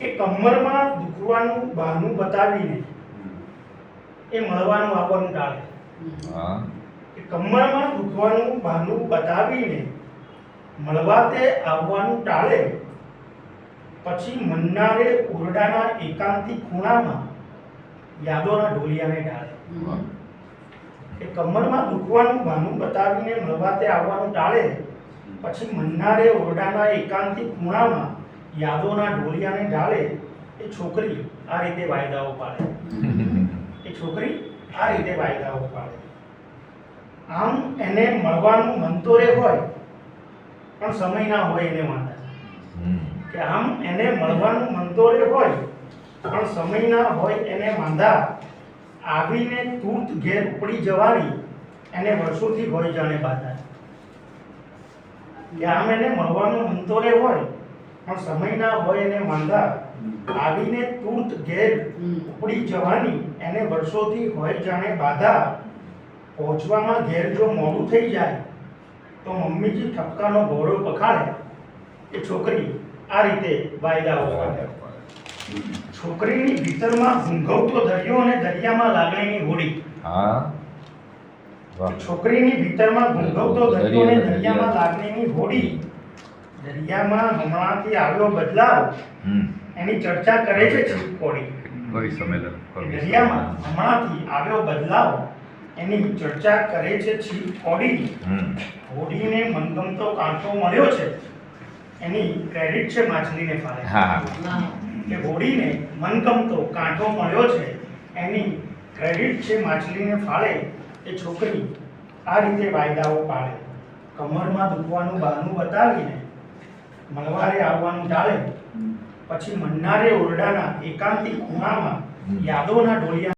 કે કમરમાં દુખવાનું બહાનું બતાવીને એ મળવાનું આવવાનું ટાળે. હા કે કમરમાં દુખવાનું બહાનું બતાવીને મળવા તે આવવાનું ટાળે, પછી મનનારે ઓરડાના એકાંતિક ખૂણામાં યાદોના ઢોલિયાને ઢાળે. વાહ. કે કમરમાં દુખવાનું બહાનું બતાવીને મળવા તે આવવાનું ટાળે, પછી મનનારે ઓરડાના એકાંતિક ખૂણામાં યાદોના ઢોલિયાને ઢાળે. એ છોકરી આ રીતે વાયદાઓ પાડે. એ છોકરી આ રીતે વાયદાઓ પાડે. આમ એને મળવાનું મન તો રે હોય પણ સમય ના હોય એને વાંધા. કે આમ એને મળવાનું મન તો રે હોય પણ સમય ના હોય એને વાંધા. આવીને તુર્ત ઘેર ઉપડી જવાની એને વર્ષોથી હોય જાણે બાધા. કે આમ એને મળવાનું મન તો રે હોય પણ સમય ના હોય એને વાંધા. આવીને તુર્ત ઘેર ઉપડી જવાની એને વર્ષોથી હોય જાણે બાધા. પહોંચવામાં ઘેર જો મોડું થઈ જાય તો મમ્મીજી ઠપકાનો ઘોડો પખાડે. એ છોકરી આ રીતે વાયદાઓ પાડે. છોકરીની ભીતરમાં ઘૂંઘવતો દરિયો અને દરિયામાં લાગણીની હોડી. હા વાહ. છોકરીની ભીતરમાં ઘૂંઘવતો દરિયો અને દરિયામાં લાગણીની હોડી. દરિયામાં હમણાંથી આવ્યો બદલાવ એની ચર્ચા કરે છે છીપકોડી. કવિ સંમેલન દરિયામાં હમણાંથી આવ્યો બદલાવ એની ચર્ચા કરે છે છીપકોડી. હોડીને મનગમતો કાંટો મળ્યો છે એની ક્રેડિટ છે માછલીને ફાળે. હા કે હોડીને મનગમતો કાંટો મળ્યો છે એની ક્રેડિટ છે માછલીને ફાળે. એ છોકરી આ રીતે વાયદાઓ પાડે. કમરમાં દુખવાનું બહાનું બતાવીને મળવારે આવવાનું ટાળે, પછી મનનારે ઓરડાના એકાંતિક ખૂણામાં યાદોના ઢોલિયા